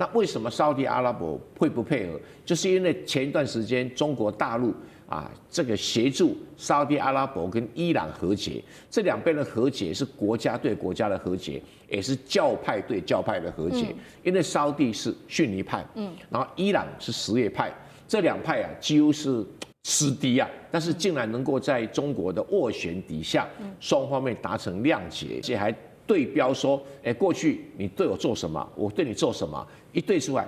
那为什么沙特阿拉伯会不配合？就是因为前一段时间中国大陆这个协助沙特阿拉伯跟伊朗和解，这两边的和解是国家对国家的和解，也是教派对教派的和解。因为沙特是逊尼派，然后伊朗是什叶派，这两派几乎是死敌但是竟然能够在中国的斡旋底下，双方面达成谅解，而且还对标说，过去你对我做什么，我对你做什么，一对出来，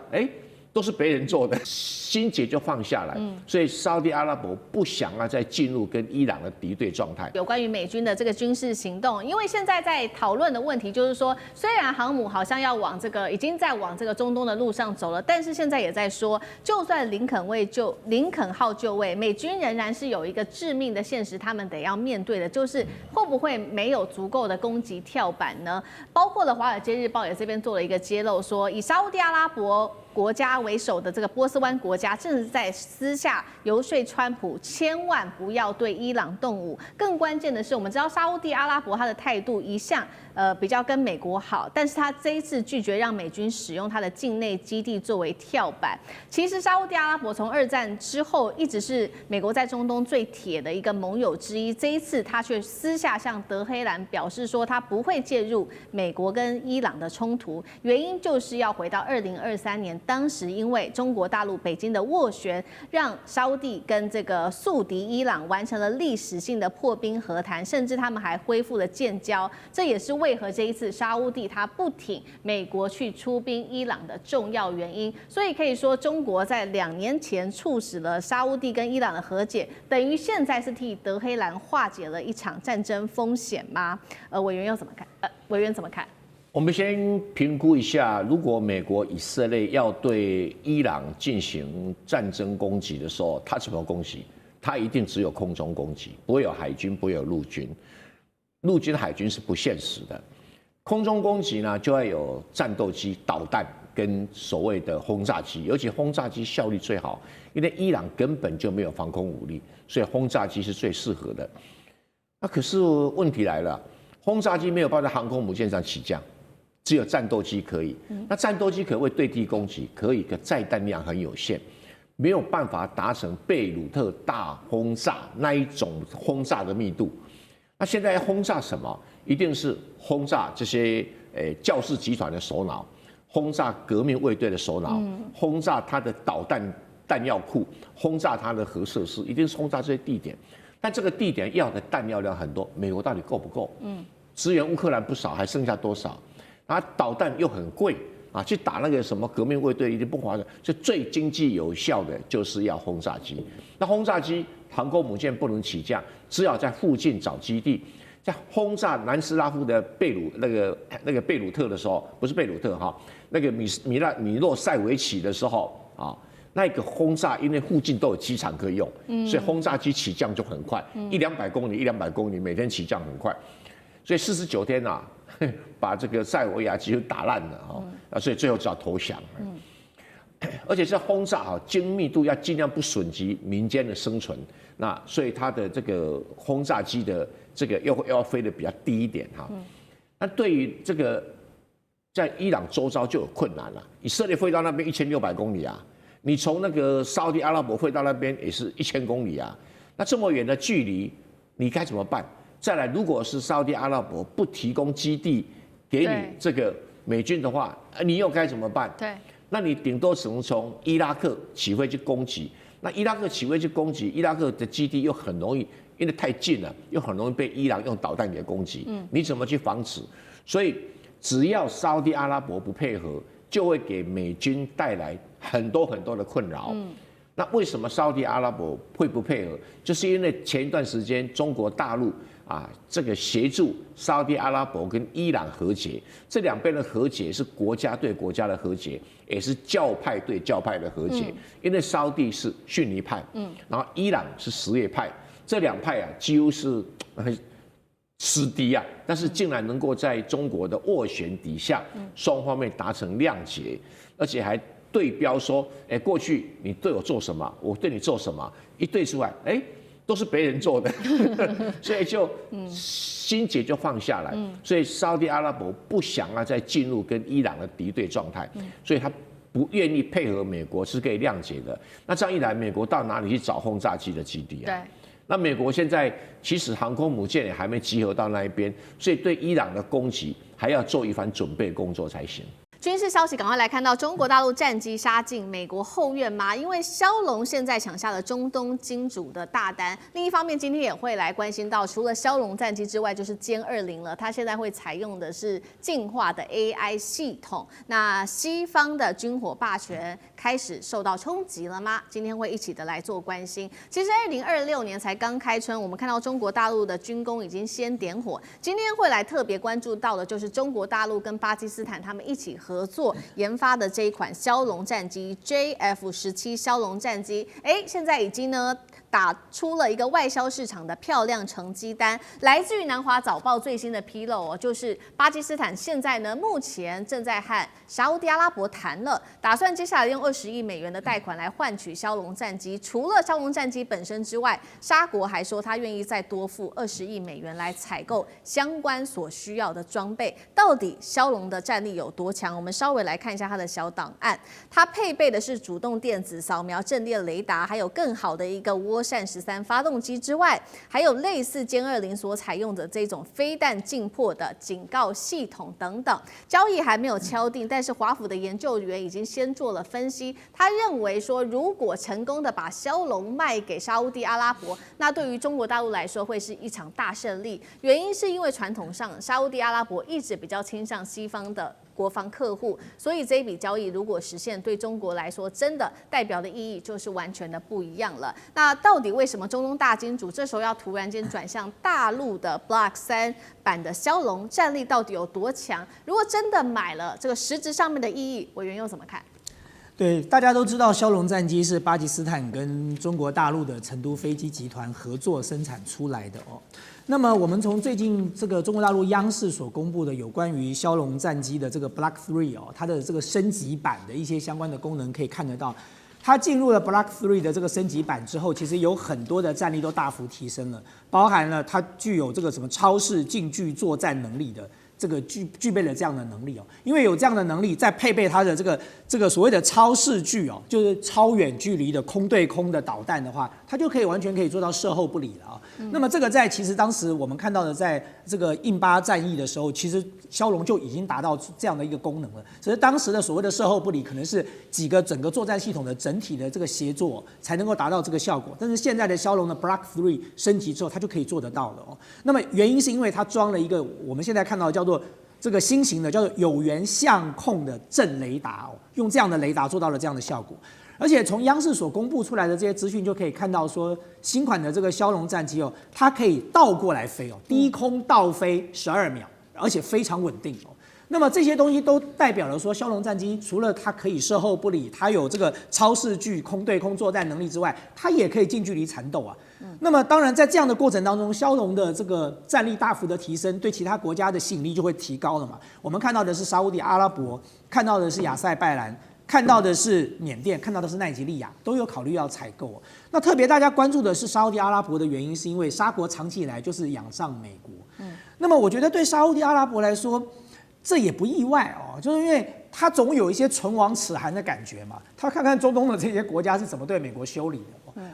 都是别人做的，心结就放下来。所以沙特阿拉伯不想再进入跟伊朗的敌对状态。有关于美军的这个军事行动，因为现在在讨论的问题就是说，虽然航母好像要往已经在往这个中东的路上走了，但是现在也在说，就算林肯号就位，美军仍然是有一个致命的现实，他们得要面对的，就是会不会没有足够的攻击跳板呢？包括了《华尔街日报》也这边做了一个揭露，说以沙特阿拉伯国家为首的这个波斯湾国家，正在私下游说川普，千万不要对伊朗动武。更关键的是，我们知道沙特阿拉伯他的态度一向比较跟美国好，但是他这一次拒绝让美军使用他的境内基地作为跳板。其实沙特阿拉伯从二战之后一直是美国在中东最铁的一个盟友之一，这一次他却私下向德黑兰表示说，他不会介入美国跟伊朗的冲突，原因就是要回到2023年。当时因为中国大陆北京的斡旋，让沙烏地跟这个宿敌伊朗完成了历史性的破冰和谈，甚至他们还恢复了建交。这也是为何这一次沙烏地他不挺美国去出兵伊朗的重要原因。所以可以说，中国在2年前促使了沙烏地跟伊朗的和解，等于现在是替德黑兰化解了一场战争风险吗？委员又怎么看？委员怎么看？我们先评估一下，如果美国以色列要对伊朗进行战争攻击的时候，它怎么攻击？它一定只有空中攻击，不会有海军，不会有陆军。陆军、海军是不现实的。空中攻击呢，就要有战斗机、导弹跟所谓的轰炸机，尤其轰炸机效率最好，因为伊朗根本就没有防空武力，所以轰炸机是最适合的。那可是问题来了，轰炸机没有办法在航空母舰上起降。只有战斗机可以，那战斗机可不可以对地攻击？可以，可载弹量很有限，没有办法达成贝鲁特大轰炸那一种轰炸的密度。那现在要轰炸什么？一定是轰炸这些教士集团的首脑，轰炸革命卫队的首脑，轰炸他的导弹弹药库，轰炸他的核设施，一定是轰炸这些地点。但这个地点要的弹药量很多，美国到底够不够？支援乌克兰不少，还剩下多少？导弹又很贵去打那个什么革命卫队一定不划算，所以最经济有效的就是要轰炸机。那轰炸机航空母舰不能起降，只好在附近找基地。在轰炸南斯拉夫的那个贝鲁特的时候，不是贝鲁特那个米洛塞维奇的时候那个轰炸因为附近都有机场可以用，所以轰炸机起降就很快，100-200公里，100-200公里，每天起降很快，所以49天把这个塞尔维亚几乎打烂了所以最后只好投降。而且这轰炸精密度要尽量不损及民间的生存，那所以它的这个轰炸机的这个要飞得比较低一点那对于这个在伊朗周遭就有困难了。以色列飞到那边1600公里你从那个沙特阿拉伯飞到那边也是1000公里那这么远的距离，你该怎么办？再来，如果是沙特阿拉伯不提供基地给你这个美军的话，你又该怎么办？对，那你顶多只能从伊拉克起飞去攻击。那伊拉克起飞去攻击，伊拉克的基地又很容易，因为太近了，又很容易被伊朗用导弹给攻击。你怎么去防止？所以只要沙特阿拉伯不配合，就会给美军带来很多很多的困扰。那为什么沙特阿拉伯会不配合？就是因为前一段时间中国大陆这个协助沙特阿拉伯跟伊朗和解，这两边的和解是国家对国家的和解，也是教派对教派的和解。因为沙特是逊尼派，然后伊朗是什叶派，这两派几乎是死敌但是竟然能够在中国的斡旋底下，双方面达成谅解，而且还对标说，过去你对我做什么，我对你做什么，一对出来，都是别人做的，所以就心结就放下来。所以沙特阿拉伯不想再进入跟伊朗的敌对状态，所以他不愿意配合美国是可以谅解的。那这样一来，美国到哪里去找轰炸机的基地啊？对。那美国现在其实航空母舰也还没集合到那一边，所以对伊朗的攻击还要做一番准备工作才行。军事消息，赶快来看到中国大陆战机杀进美国后院吗？因为骁龙现在抢下了中东金主的大单。另一方面，今天也会来关心到，除了骁龙战机之外，就是歼20了。它现在会采用的是进化的 AI 系统。那西方的军火霸权开始受到冲击了吗？今天会一起的来做关心。其实2026年才刚开春，我们看到中国大陆的军工已经先点火。今天会来特别关注到的就是中国大陆跟巴基斯坦他们一起合作研发的这一款骁龙战机 JF-17骁龙战机，现在已经呢打出了一个外销市场的漂亮成绩单。来自于南华早报最新的披露就是巴基斯坦现在呢目前正在和沙烏地阿拉伯谈了，打算接下来用20亿美元的贷款来换取骁龙战机。除了骁龙战机本身之外，沙国还说他愿意再多付20亿美元来采购相关所需要的装备。到底骁龙的战力有多强？我们稍微来看一下它的小档案。它配备的是主动电子扫描阵列雷达，还有更好的一个涡扇13发动机之外，还有类似歼20所采用的这种飞弹进迫的警告系统等等。交易还没有敲定，但是华府的研究员已经先做了分析。他认为说，如果成功的把骁龙卖给沙烏地阿拉伯，那对于中国大陆来说会是一场大胜利。原因是因为传统上沙烏地阿拉伯一直比较倾向西方的国防客户，所以这一笔交易如果实现，对中国来说真的代表的意义就是完全的不一样了。那到底为什么中东大金主这时候要突然间转向大陆的 Block 3版的骁龙，战力到底有多强？如果真的买了，这个实质上面的意义，委员又怎么看？对，大家都知道骁龙战机是巴基斯坦跟中国大陆的成都飞机集团合作生产出来的哦。那么我们从最近这个中国大陆央视所公布的有关于骁龙战机的这个 Block 3哦，它的这个升级版的一些相关的功能可以看得到，它进入了 Block 3的这个升级版之后，其实有很多的战力都大幅提升了，包含了它具有这个什么超视近距作战能力的。这个具备了这样的能力哦，因为有这样的能力，再配备它的这个所谓的超视距哦，就是超远距离的空对空的导弹的话，它就完全可以做到射后不理了啊。那么这个其实当时我们看到的，在这个印巴战役的时候，其实骁龙就已经达到这样的一个功能了。只是当时的所谓的射后不理，可能是几个整个作战系统的整体的这个协作才能够达到这个效果。但是现在的骁龙的 Block 3升级之后，它就可以做得到了哦。那么原因是因为它装了一个我们现在看到叫做这个新型的叫做有源相控的阵雷达哦，用这样的雷达做到了这样的效果。而且从央视所公布出来的这些资讯就可以看到说，新款的这个骁龙战机哦，它可以倒过来飞哦，低空倒飞12秒，而且非常稳定哦。那么这些东西都代表了说，骁龙战机除了它可以射后不理，它有这个超视距空对空作战能力之外，它也可以近距离缠斗啊。那么当然在这样的过程当中，骁龙的这个战力大幅的提升，对其他国家的吸引力就会提高了嘛。我们看到的是沙烏地阿拉伯，看到的是亚塞拜然，看到的是缅甸，看到的是奈及利亚，都有考虑要采购哦。那特别大家关注的是沙烏地阿拉伯的原因，是因为沙国长期以来就是仰仗美国。那么我觉得对沙烏地阿拉伯来说，这也不意外哦，就是因为他总有一些唇亡齿寒的感觉嘛。他看看中东的这些国家是怎么对美国修理的。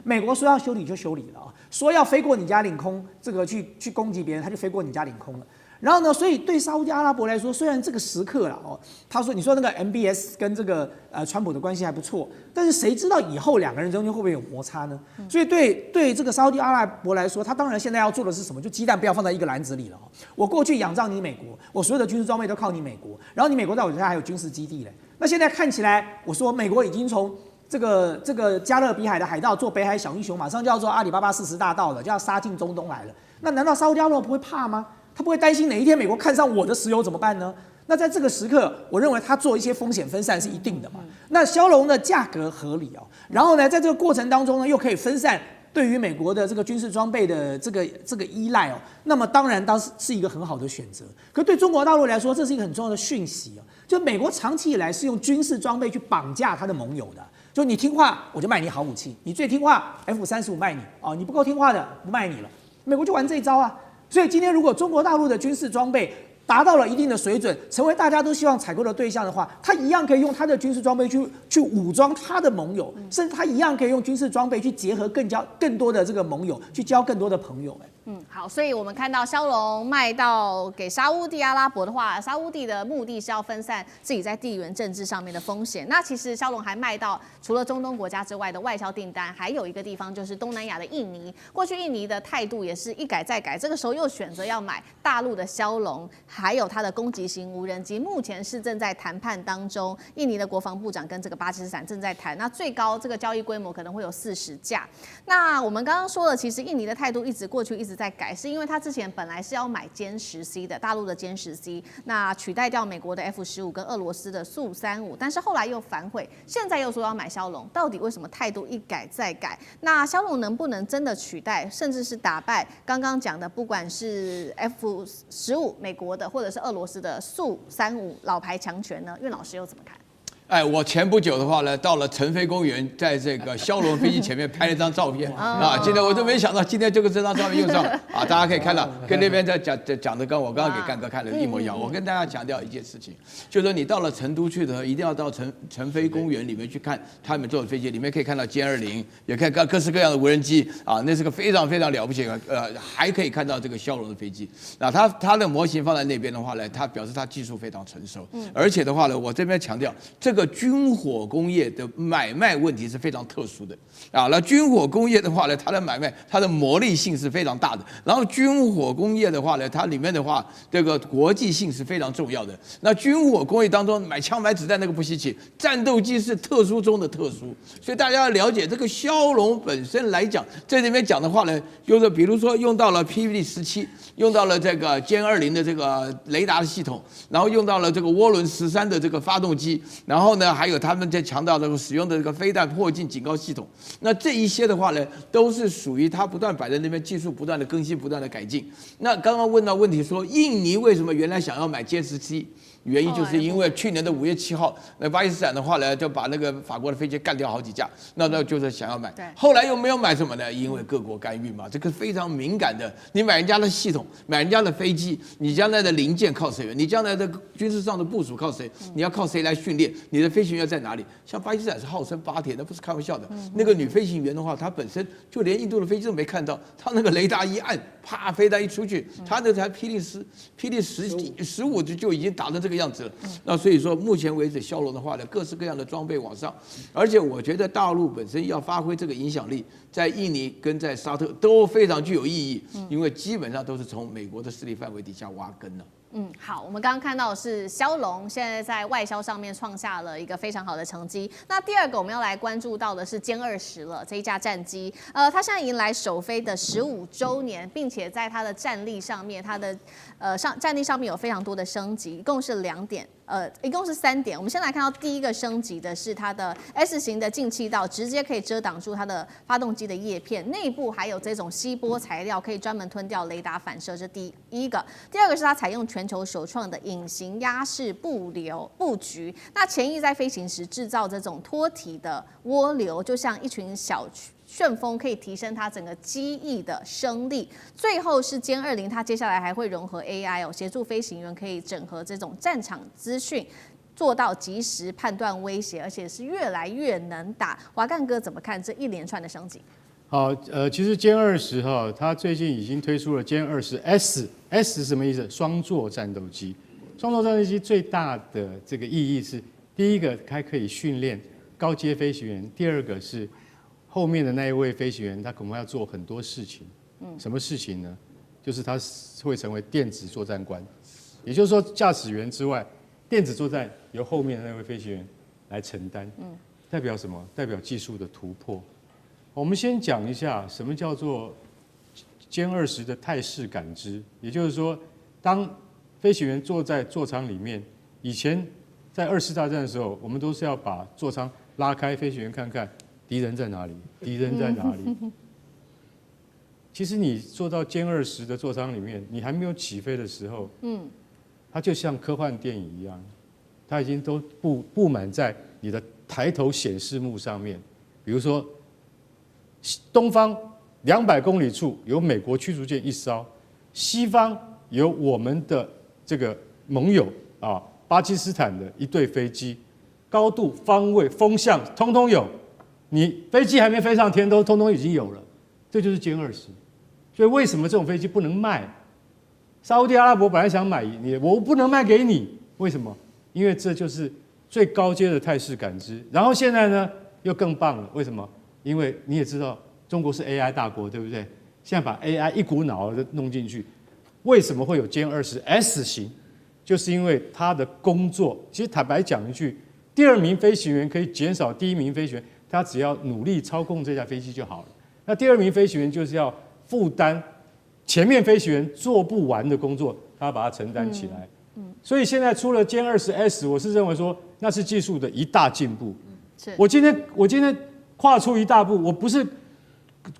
美国说要修理就修理了啊，说要飞过你家领空，这个去攻击别人，他就飞过你家领空了。然后呢，所以对沙烏地阿拉伯来说，虽然这个时刻了哦，他说你说那个 MBS 跟这个川普的关系还不错，但是谁知道以后两个人中间会不会有摩擦呢？所以对这个沙烏地阿拉伯来说，他当然现在要做的是什么？就鸡蛋不要放在一个篮子里了哦。我过去仰仗你美国，我所有的军事装备都靠你美国，然后你美国在我这还有军事基地嘞。那现在看起来，我说美国已经从这个加勒比海的海盗做北海小英雄，马上就要做阿里巴巴40大盗了，就要杀进中东来了。那难道沙烏地阿拉伯不会怕吗？他不会担心哪一天美国看上我的石油怎么办呢？那在这个时刻，我认为他做一些风险分散是一定的嘛。那骁龙的价格合理哦，然后呢，在这个过程当中呢，又可以分散对于美国的这个军事装备的这个依赖哦，那么当然是一个很好的选择。可对中国大陆来说，这是一个很重要的讯息哦，就美国长期以来是用军事装备去绑架他的盟友的。就你听话，我就卖你好武器；你最听话 ，F-35卖你哦；你不够听话的，不卖你了。美国就玩这一招啊。所以今天如果中国大陆的军事装备达到了一定的水准，成为大家都希望采购的对象的话，他一样可以用他的军事装备去武装他的盟友，甚至他一样可以用军事装备去结合更多的这个盟友，去交更多的朋友。好，所以我们看到枭龙卖到给沙烏地阿拉伯的话，沙烏地的目的是要分散自己在地缘政治上面的风险。那其实枭龙还卖到除了中东国家之外的外销订单，还有一个地方就是东南亚的印尼。过去印尼的态度也是一改再改，这个时候又选择要买大陆的枭龙，还有它的攻击型无人机，目前是正在谈判当中。印尼的国防部长跟这个巴基斯坦正在谈，那最高这个交易规模可能会有40架。那我们刚刚说了，其实印尼的态度过去一直在改，是因为他之前本来是要买歼10C的大陆的歼10C，那取代掉美国的 F-15跟俄罗斯的苏35，但是后来又反悔，现在又说要买枭龙，到底为什么态度一改再改？那枭龙能不能真的取代，甚至是打败刚刚讲的，不管是 F-15美国的，或者是俄罗斯的苏35老牌强权呢？苑老师又怎么看？我前不久的话呢，到了成飞公园，在这个枭龙飞机前面拍了一张照片啊。今天我都没想到，今天这张照片用上啊，大家可以看到，跟那边在讲的跟我刚刚给干哥看的一模一样。我跟大家强调一件事情，就是说你到了成都去的时候，一定要到成飞公园里面去看他们坐的飞机，里面可以看到歼20，也可以看各式各样的无人机啊，那是个非常非常了不起的，还可以看到这个枭龙的飞机。那它的模型放在那边的话呢，它表示它技术非常成熟，而且的话呢，我这边强调这个军火工业的买卖问题是非常特殊的啊。那军火工业的话呢，它的买卖它的魔力性是非常大的。然后军火工业的话呢，它里面的话这个国际性是非常重要的。那军火工业当中买枪买子弹那个不稀奇，战斗机是特殊中的特殊。所以大家要了解这个枭龙本身来讲，在这边讲的话呢，就是比如说用到了 PVD-17，用到了这个歼20的这个雷达的系统，然后用到了这个涡轮13的这个发动机，然后呢还有他们在强调这个使用的这个飞弹迫近警告系统。那这一些的话呢，都是属于它不断摆在那边，技术不断的更新，不断的改进。那刚刚问到问题说，印尼为什么原来想要买歼17？原因就是因为去年的5月7号，那巴基斯坦的话呢，就把那个法国的飞机干掉好几架，那就是想要买。后来又没有买什么呢？因为各国干预嘛，这个非常敏感的。你买人家的系统，买人家的飞机，你将来的零件靠谁？你将来的军事上的部署靠谁？你要靠谁来训练？你的飞行员在哪里？像巴基斯坦是号称8铁，那不是开玩笑的。那个女飞行员的话，她本身就连印度的飞机都没看到，她那个雷达一按，啪，飞弹一出去，她那台霹雳15就已经打成这个样子了。那所以说，目前为止，枭龙的话呢，各式各样的装备往上，而且我觉得大陆本身要发挥这个影响力，在印尼跟在沙特都非常具有意义，因为基本上都是从美国的势力范围底下挖根了。好，我们刚刚看到的是枭龙现在在外销上面创下了一个非常好的成绩。那第二个我们要来关注到的是歼20了，这一架战机，它现在迎来首飞的15周年，并且在它的战力上面，它的战力上面有非常多的升级，一共是2点。一共是3点。我们先来看到第一个升级的是它的 S 型的进气道，直接可以遮挡住它的发动机的叶片，内部还有这种吸波材料，可以专门吞掉雷达反射，这第一个。第二个是它采用全球首创的隐形压式布局，那前翼在飞行时制造这种脱体的涡流，就像一群小旋风，可以提升它整个机翼的升力。最后是歼20，它接下来还会融合 AI 协助飞行员可以整合这种战场资讯，做到及时判断威胁，而且是越来越能打。华干哥怎么看这一连串的升级？好，其实歼20哈，它最近已经推出了歼20S，S 是什么意思？双座战斗机。双座战斗机最大的这个意义是，第一个它可以训练高阶飞行员，第二个是后面的那一位飞行员，他恐怕要做很多事情。什么事情呢？就是他会成为电子作战官，也就是说，驾驶员之外，电子作战由后面的那位飞行员来承担。代表什么？代表技术的突破。我们先讲一下什么叫做歼20的态势感知，也就是说，当飞行员坐在座舱里面，以前在2次大战的时候，我们都是要把座舱拉开，飞行员看看敌人在哪里，敌人在哪里。其实你坐到歼20的座舱里面，你还没有起飞的时候，它就像科幻电影一样，它已经都布满在你的抬头显示幕上面。比如说，东方200公里处有美国驱逐舰1艘，西方有我们的这个盟友啊，巴基斯坦的一队飞机，高度、方位、风向通通有，你飞机还没飞上天都通通已经有了，这就是歼20。所以为什么这种飞机不能卖？沙烏地阿拉伯本来想买你，我不能卖给你，为什么？因为这就是最高阶的态势感知。然后现在呢，又更棒了，为什么？因为你也知道，中国是 AI 大国，对不对？现在把 AI 一股脑的弄进去，为什么会有歼20 S 型？就是因为它的工作，其实坦白讲一句，第2名飞行员可以减少第1名飞行员，他只要努力操控这架飞机就好了。那第2名飞行员就是要负担前面飞行员做不完的工作，他要把它承担起来。所以现在出了歼20 S， 我是认为说那是技术的一大进步。我今天跨出一大步，我不是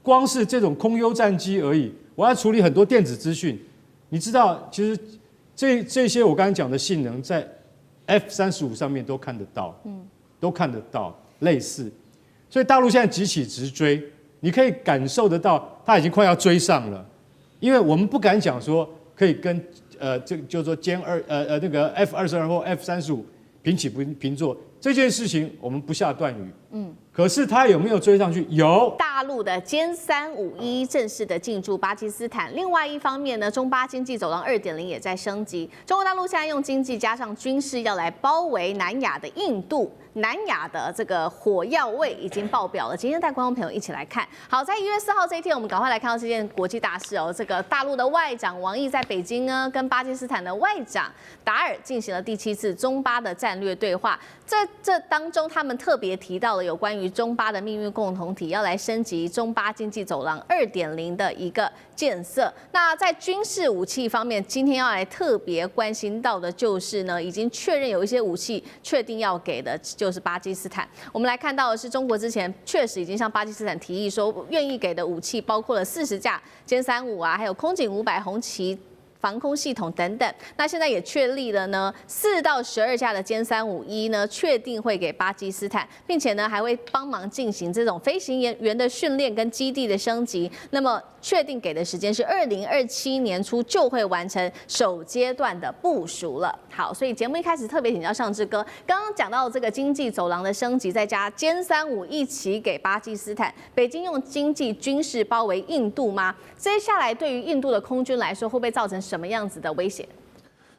光是这种空优战机而已，我要处理很多电子资讯。你知道，其实这些我刚才讲的性能，在 F-35上面都看得到，都看得到类似。所以大陆现在急起直追，你可以感受得到，它已经快要追上了。因为我们不敢讲说可以跟这个就是说那个 F-22或 F-35平起平坐这件事情，我们不下断语。可是它有没有追上去？有。大陆的歼351正式的进驻巴基斯坦。另外一方面呢，中巴经济走廊2.0也在升级。中国大陆现在用经济加上军事要来包围南亚的印度。南亚的这个火药味已经爆表了。今天带观众朋友一起来看。好，在1月4号这一天，我们赶快来看到这件国际大事哦。这个大陆的外长王毅在北京呢，跟巴基斯坦的外长达尔进行了第7次中巴的战略对话。这当中，他们特别提到了有关于中巴的命运共同体要来升级中巴经济走廊2.0的一个建设。那在军事武器方面，今天要来特别关心到的就是呢，已经确认有一些武器确定要给的，就是巴基斯坦。我们来看到的是，中国之前确实已经向巴基斯坦提议说，愿意给的武器包括了40架歼35啊，还有空警500红旗防空系统等等。那现在也确立了呢，4到12架的歼351呢，确定会给巴基斯坦，并且呢还会帮忙进行这种飞行员的训练跟基地的升级。那么确定给的时间是2027年初就会完成首阶段的部署了。好，所以节目一开始特别请教尚志哥，刚刚讲到这个经济走廊的升级，再加歼35一起给巴基斯坦，北京用经济军事包围印度吗？接下来对于印度的空军来说，会不会造成什么样子的威胁？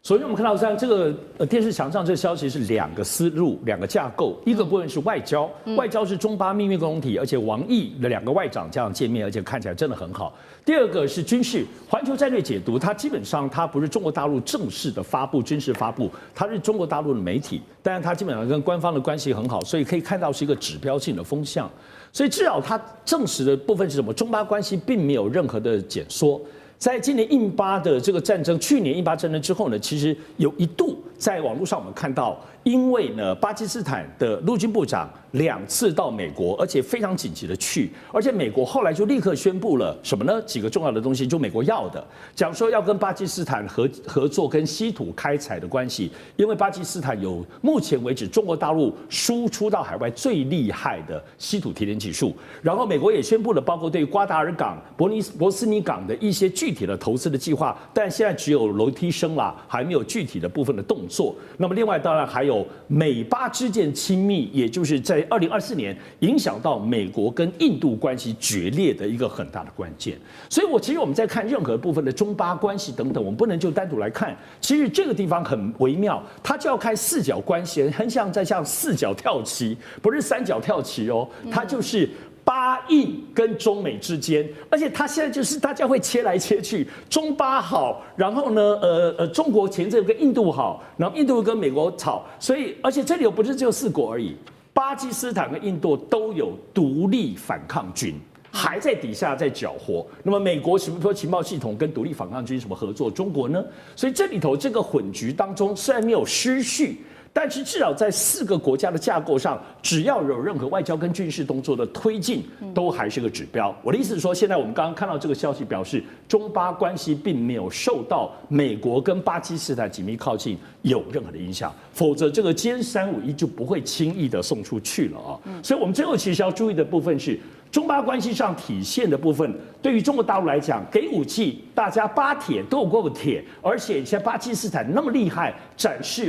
首先，我们看到像这个电视墙上这个消息是2个思路、2个架构，一个部分是外交，外交是中巴命运共同体，而且王毅的2个外长这样见面，而且看起来真的很好。第二个是军事，环球战略解读，它基本上它不是中国大陆正式的发布军事发布，它是中国大陆的媒体，但是它基本上跟官方的关系很好，所以可以看到是一个指标性的风向。所以至少它证实的部分是什么？中巴关系并没有任何的减缩。在今年印巴的这个战争，去年印巴战争之后呢，其实有一度在网络上我们看到，因为呢巴基斯坦的陆军部长2次到美国，而且非常紧急的去，而且美国后来就立刻宣布了什么呢？几个重要的东西，就美国要的，讲说要跟巴基斯坦合作跟稀土开采的关系，因为巴基斯坦有目前为止中国大陆输出到海外最厉害的稀土提炼技术，然后美国也宣布了，包括对于瓜达尔港、博斯尼港的一些具体的投资的计划，但现在只有楼梯声啦，还没有具体的部分的动作。那么另外当然还有美巴之间亲密，也就是在2024年影响到美国跟印度关系决裂的一个很大的关键。所以其实我们在看任何部分的中巴关系等等，我们不能就单独来看。其实这个地方很微妙，它就要开4角关系，很像4角跳棋，不是3角跳棋哦，它就是巴印跟中美之间，而且它现在就是大家会切来切去，中巴好，然后呢，中国前阵跟印度好，然后印度跟美国吵，所以而且这里又不是只有4国而已，巴基斯坦跟印度都有独立反抗军。还在底下在搅和，那么美国什么说情报系统跟独立反抗军什么合作？中国呢？所以这里头这个混局当中，虽然没有失序，但是至少在4个国家的架构上，只要有任何外交跟军事动作的推进，都还是个指标。我的意思是说，现在我们刚刚看到这个消息，表示中巴关系并没有受到美国跟巴基斯坦紧密靠近有任何的影响，否则这个歼351就不会轻易的送出去了啊。所以我们最后其实要注意的部分是，中巴关系上体现的部分，对于中国大陆来讲，给武器，大家巴铁都有够铁，而且像巴基斯坦那么厉害，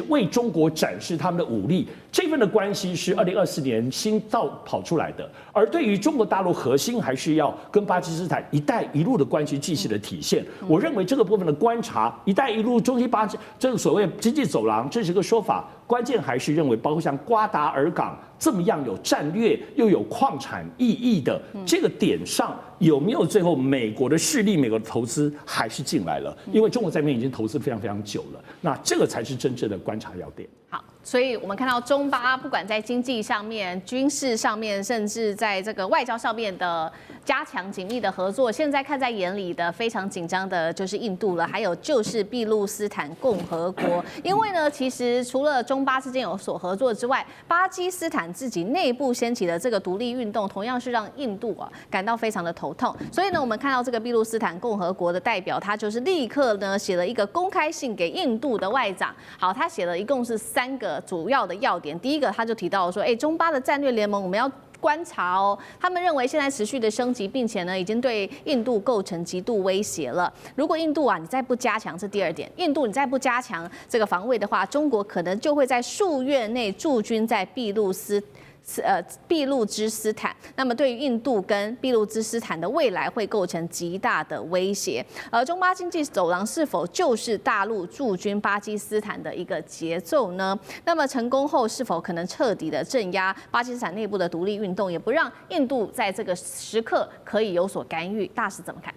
为中国展示他们的武力，这份的关系是2024年新跑出来的。而对于中国大陆核心，还是要跟巴基斯坦“一带一路”的关系继续的体现。我认为这个部分的观察，“一带一路”中西巴这个所谓经济走廊，这是个说法，关键还是认为包括像瓜达尔港这么样有战略又有矿产意义的这个点上，有没有最后美国的势力、美国的投资还是进来了？因为中国在那边已经投资非常非常久了，那这个才是真正的观察要点。好，所以我们看到中巴不管在经济上面、军事上面，甚至在这个外交上面的加强紧密的合作，现在看在眼里的非常紧张的就是印度了，还有就是俾路斯坦共和国。因为呢，其实除了中巴之间有所合作之外，巴基斯坦自己内部掀起的这个独立运动，同样是让印度感到非常的头痛。所以呢，我们看到这个俾路斯坦共和国的代表，他就是立刻呢写了一个公开信给印度的外长。好，他写了一共是3个主要的要点。第一个，他就提到说，中巴的战略联盟我们要观察哦，他们认为现在持续的升级，并且呢已经对印度构成极度威胁了。如果印度你再不加强，这第2点，印度你再不加强这个防卫的话，中国可能就会在数月内驻军在俾路支斯坦，那么对于印度跟俾路支斯坦的未来会构成极大的威胁。而中巴经济走廊是否就是大陆驻军巴基斯坦的一个节奏呢？那么成功后是否可能彻底的镇压巴基斯坦内部的独立运动，也不让印度在这个时刻可以有所干预？大使怎么看？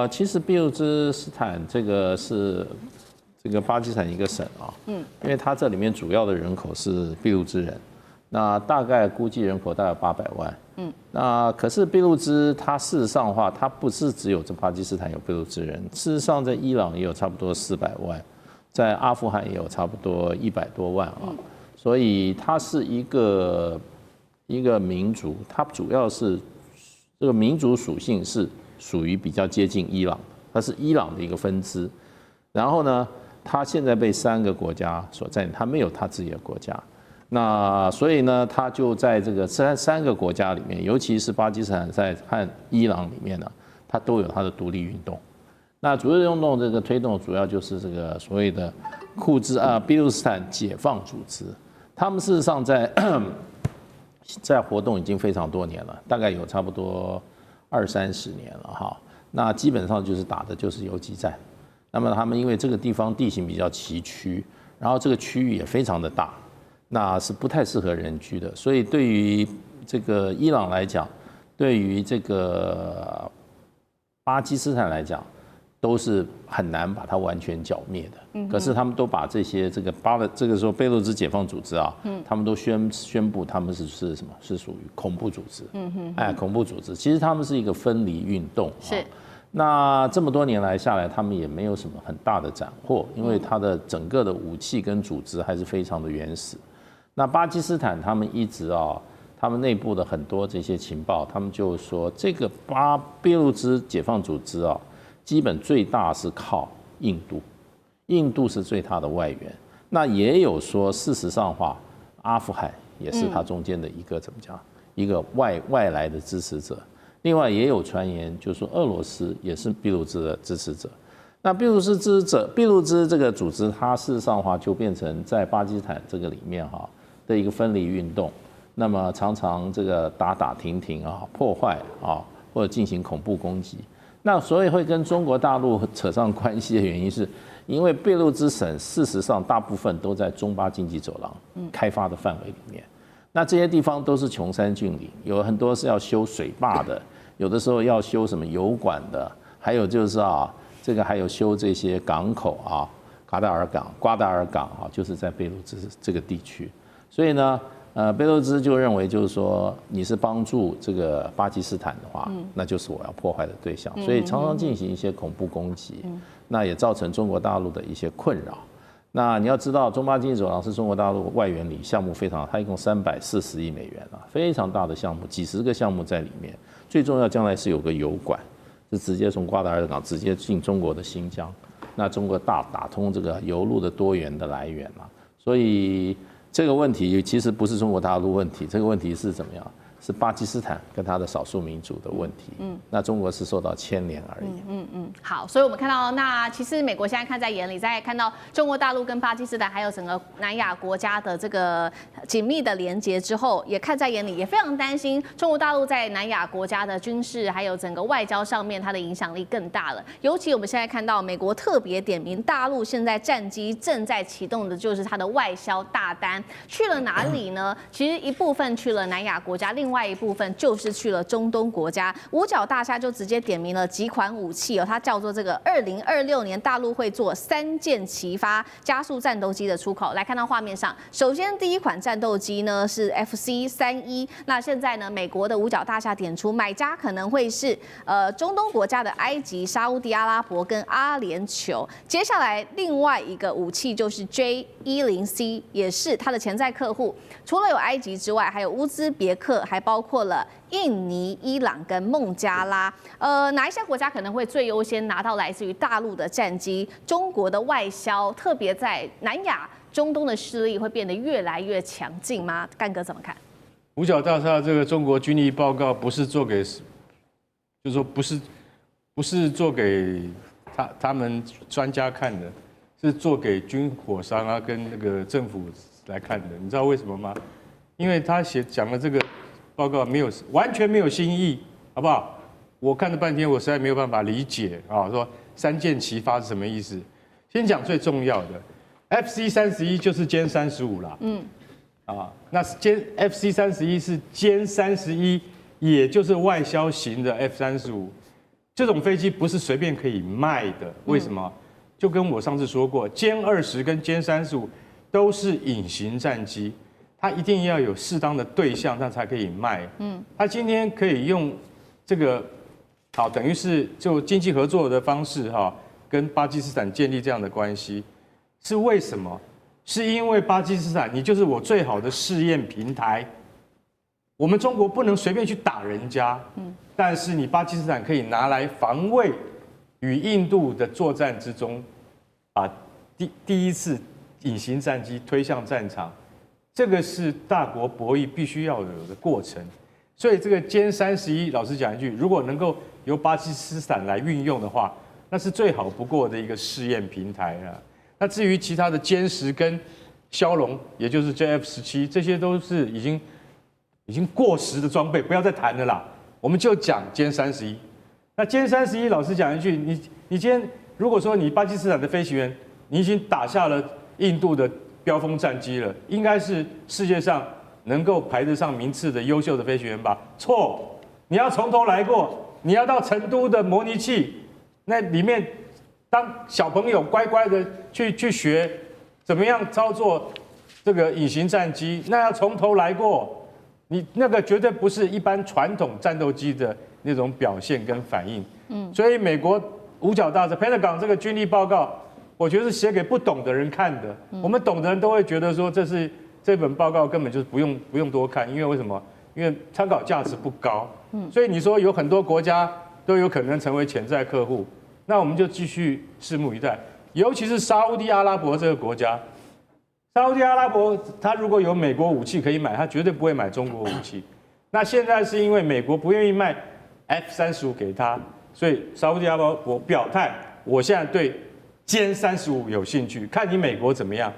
其实俾路支斯坦这个是这个巴基斯坦一个省啊，因为它这里面主要的人口是俾路支人。那大概估计人口大概800万，那可是俾路支它事实上的话，它不是只有这巴基斯坦有俾路支人，事实上在伊朗也有差不多400万，在阿富汗也有差不多100多万啊，所以它是一个民族，它主要是这个民族属性是属于比较接近伊朗，它是伊朗的一个分支，然后呢，它现在被3个国家所占领，它没有它自己的国家。那所以呢，他就在这个三个国家里面，尤其是巴基斯坦在和伊朗里面呢，它都有它的独立运动。那独立运动这个推动主要就是这个所谓的俾路斯坦解放组织，他们事实上在活动已经非常多年了，大概有差不多20-30年了哈。那基本上就是打的就是游击战。那么他们因为这个地方地形比较崎岖，然后这个区域也非常的大。那是不太适合人居的，所以对于这个伊朗来讲，对于这个巴基斯坦来讲，都是很难把它完全剿灭的。可是他们都把这个说俾路支解放组织啊，他们都宣布他们是什么？是属于恐怖组织。恐怖组织，其实他们是一个分离运动。是。那这么多年来下来，他们也没有什么很大的斩获，因为它的整个的武器跟组织还是非常的原始。那巴基斯坦他们一直他们内部的很多这些情报，他们就说这个俾路支解放组织基本最大是靠印度，印度是最大的外援。那也有说，事实上的话，阿富汗也是它中间的一个怎么讲，一个外来的支持者。另外也有传言，就是说俄罗斯也是俾路支的支持者。那俾路支这个组织，它事实上的话就变成在巴基斯坦这个里面的一个分离运动，那么常常这个打停破坏或者进行恐怖攻击。那所以会跟中国大陆扯上关系的原因，是因为俾路支省事实上大部分都在中巴经济走廊开发的范围里面。那这些地方都是穷山峻岭，有很多是要修水坝的，有的时候要修什么油管的，还有就是这个还有修这些港口瓜达尔港就是在俾路支这个地区。所以呢，俾路支就认为就是说，你是帮助这个巴基斯坦的话，那就是我要破坏的对象，所以常常进行一些恐怖攻击，那也造成中国大陆的一些困扰。那你要知道，中巴经济走廊是中国大陆外援里项目非常，它一共340亿美元非常大的项目，几十个项目在里面。最重要，将来是有个油管，是直接从瓜达尔港直接进中国的新疆，那中国打通这个油路的多元的来源所以这个问题其实不是中国大陆问题，这个问题是怎么样？是巴基斯坦跟他的少数民族的问题。那中国是受到牵连而已。好，所以我们看到，那其实美国现在看在眼里，在看到中国大陆跟巴基斯坦还有整个南亚国家的这个紧密的连结之后，也看在眼里，也非常担心中国大陆在南亚国家的军事还有整个外交上面，它的影响力更大了。尤其我们现在看到，美国特别点名大陆现在战机正在启动的就是它的外销大单，去了哪里呢？其实一部分去了南亚国家，另外一部分就是去了中东国家。五角大厦就直接点名了几款武器哦，它叫做这个2026年大陆会做3箭齐发加速战斗机的出口。来看到画面上，首先第一款战斗机呢是 FC-31，那现在呢美国的五角大厦点出买家可能会是中东国家的埃及、沙烏地阿拉伯跟阿联酋。接下来另外一个武器就是 J-10C， 也是它的潜在客户，除了有埃及之外，还有乌兹别克，还包括了印尼、伊朗跟孟加拉。哪一些国家可能会最优先拿到来自于大陆的战机？中国的外销，特别在南亚、中东的势力会变得越来越强劲吗？干哥怎么看？五角大厦这个中国军力报告不是做给，就是说不是做给他们专家看的，是做给军火商啊跟那个政府来看的。你知道为什么吗？因为他讲的这个报告完全没有新意，好不好？我看了半天，我实在没有办法理解啊，说3箭齐发是什么意思？先讲最重要的 ，FC-31就是歼35啦，那FC-31是歼31，也就是外销型的 F-35，这种飞机不是随便可以卖的，为什么？就跟我上次说过，歼20跟歼35都是隐形战机。它一定要有适当的对象，它才可以卖。它今天可以用这个，好，等于是就经济合作的方式哈，跟巴基斯坦建立这样的关系，是为什么？是因为巴基斯坦，你就是我最好的试验平台。我们中国不能随便去打人家，但是你巴基斯坦可以拿来防卫与印度的作战之中，把第一次隐形战机推向战场。这个是大国博弈必须要有的过程，所以这个歼31，老实讲一句，如果能够由巴基斯坦来运用的话，那是最好不过的一个试验平台了。那至于其他的歼10跟枭龙，也就是 JF-17，这些都是已经过时的装备，不要再谈了啦。我们就讲歼31。那歼31，老实讲一句，你今天如果说你巴基斯坦的飞行员，你已经打下了印度的标风战机了，应该是世界上能够排得上名次的优秀的飞行员吧？错，你要从头来过，你要到成都的模拟器那里面，当小朋友乖乖的去学怎么样操作这个隐形战机，那要从头来过，你那个绝对不是一般传统战斗机的那种表现跟反应。所以美国五角大厦 Pentagon 这个军力报告，我觉得是写给不懂的人看的。我们懂的人都会觉得说，这本报告根本就是不用多看，因为为什么？因为参考价值不高。所以你说有很多国家都有可能成为潜在客户，那我们就继续拭目以待。尤其是沙烏地阿拉伯这个国家，沙烏地阿拉伯它如果有美国武器可以买，它绝对不会买中国武器。那现在是因为美国不愿意卖 F-35给他，所以沙烏地阿拉伯表态，我现在对歼35有兴趣，看你美国怎么样。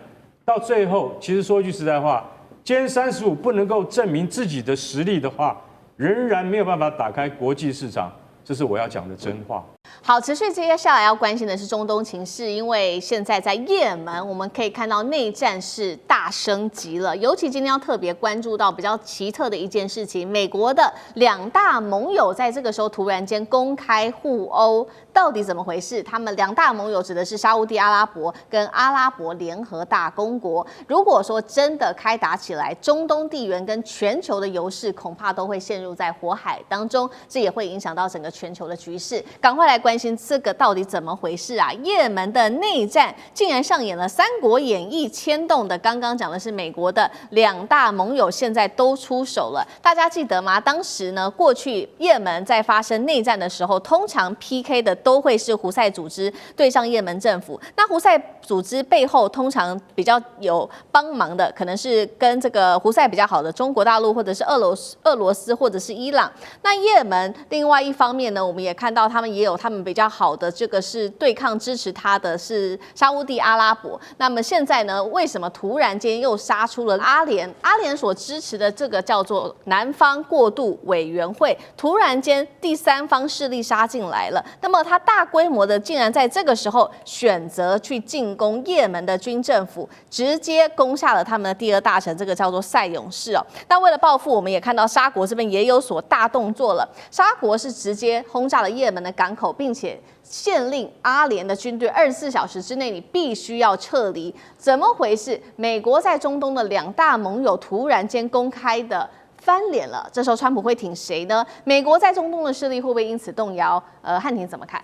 到最后，其实说句实在话，歼35不能够证明自己的实力的话，仍然没有办法打开国际市场，这是我要讲的真话。好，持续接下来要关心的是中东情势，因为现在在也门，我们可以看到内战是大升级了。尤其今天要特别关注到比较奇特的一件事情，美国的2大盟友在这个时候突然间公开互殴，到底怎么回事？他们2大盟友指的是沙烏地阿拉伯跟阿拉伯联合大公国。如果说真的开打起来，中东地缘跟全球的油市恐怕都会陷入在火海当中，这也会影响到整个全球的局势。赶快来关心这个到底怎么回事啊？也门的内战竟然上演了《三国演义》牵动的，刚刚讲的是美国的2大盟友现在都出手了，大家记得吗？当时呢，过去也门在发生内战的时候，通常 PK 的都会是胡塞组织对上也门政府。那胡塞组织背后通常比较有帮忙的，可能是跟这个胡塞比较好的中国大陆，或者是俄罗斯，或者是伊朗。那也门另外一方面呢，我们也看到他们也有他们比较好的这个是对抗支持他的是沙烏地阿拉伯。那么现在呢，为什么突然间又杀出了阿联？阿联所支持的这个叫做南方过渡委员会，突然间第三方势力杀进来了。那么他大规模的竟然在这个时候选择去进攻也门的军政府，直接攻下了他们的第2大城，这个叫做塞勇士哦。那为了报复，我们也看到沙国这边也有所大动作了。沙国是直接轰炸了也门的港口，并且限令阿联的军队24小时之内你必须要撤离。怎么回事？美国在中东的2大盟友突然间公开的翻脸了，这时候川普会挺谁呢？美国在中东的势力会不会因此动摇？汉庭怎么看？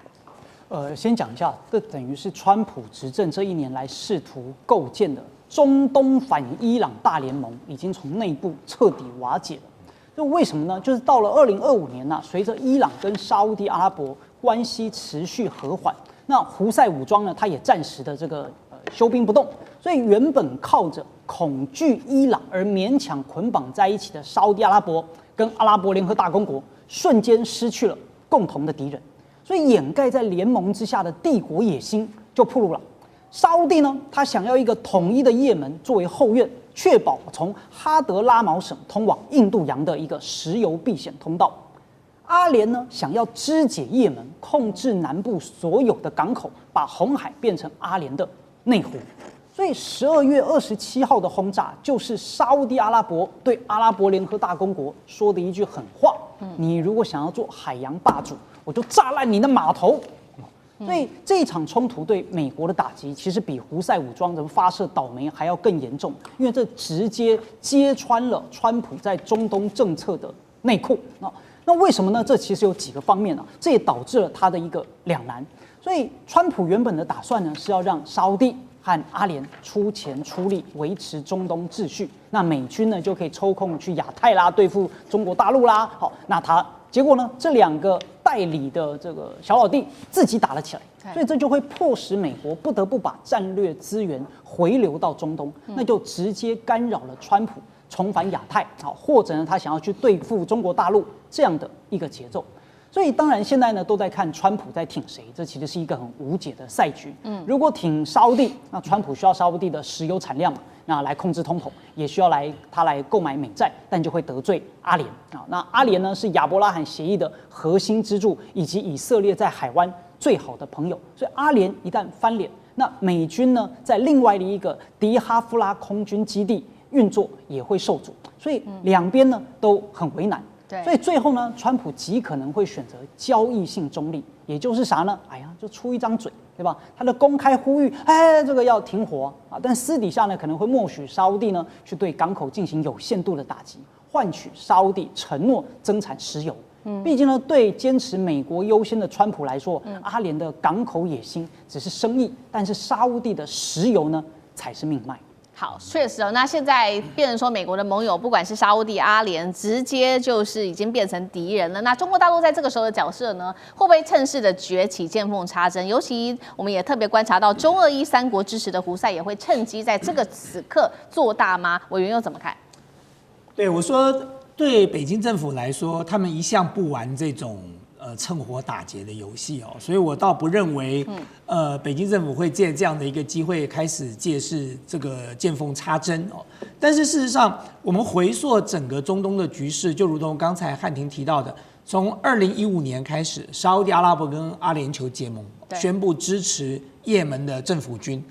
先讲一下，这等于是川普执政这1年来试图构建的中东反伊朗大联盟，已经从内部彻底瓦解了。这为什么呢？就是到了2025年啊，随着伊朗跟沙烏地阿拉伯关系持续和缓，那胡塞武装呢，它也暂时的这个休兵不动，所以原本靠着恐惧伊朗而勉强捆绑在一起的沙烏地阿拉伯跟阿拉伯联合大公国，瞬间失去了共同的敌人。所以掩盖在联盟之下的帝国野心就暴露了。沙烏地呢，他想要一个统一的也门作为后院，确保从哈德拉茅省通往印度洋的一个石油避险通道。阿联呢，想要肢解也门，控制南部所有的港口，把红海变成阿联的内湖。所以12月27号的轰炸，就是沙烏地阿拉伯对阿拉伯联合大公国说的一句狠话：你如果想要做海洋霸主，我就炸烂你的码头。所以这一场冲突对美国的打击，其实比胡塞武装的发射倒霉还要更严重，因为这直接揭穿了川普在中东政策的内裤。那为什么呢？这其实有几个方面啊，这也导致了他的一个两难。所以川普原本的打算呢，是要让沙烏地和阿联出钱出力维持中东秩序，那美军呢就可以抽空去亚太啦，对付中国大陆啦。好，那结果呢，这2个代理的这个小老弟自己打了起来，所以这就会迫使美国不得不把战略资源回流到中东，那就直接干扰了川普重返亚太，好，或者呢他想要去对付中国大陆这样的一个节奏。所以当然现在呢都在看川普在挺谁，这其实是一个很无解的赛局。如果挺沙烏地，那川普需要沙烏地的石油产量嘛，那来控制通膨，也需要他来购买美债，但就会得罪阿联啊。那阿联呢是亚伯拉罕协议的核心支柱，以及以色列在海湾最好的朋友。所以阿联一旦翻脸，那美军呢在另外的一个迪哈夫拉空军基地运作也会受阻，所以两边呢都很为难。所以最后呢，川普极可能会选择交易性中立，也就是啥呢？哎呀，就出一张嘴，对吧？他的公开呼吁，这个要停火啊，但私底下呢，可能会默许沙烏地呢去对港口进行有限度的打击，换取沙烏地承诺增产石油。毕竟呢，对坚持美国优先的川普来说，阿联的港口野心只是生意，但是沙烏地的石油呢才是命脉。好，确实哦。那现在变成说，美国的盟友不管是沙烏地、阿联，直接就是已经变成敌人了。那中国大陆在这个时候的角色呢，会不会趁势的崛起，见缝插针？尤其我们也特别观察到，中俄伊三国支持的胡塞也会趁机在这个此刻做大妈。委员又怎么看？对我说，对北京政府来说，他们一向不玩这种趁火打劫的游戏哦，所以我倒不认为，北京政府会借这样的一个机会开始借势这个见缝插针哦。但是事实上，我们回溯整个中东的局势，就如同刚才汉庭提到的，从2015年开始，沙烏地阿拉伯跟阿联酋结盟，宣布支持也门的政府军。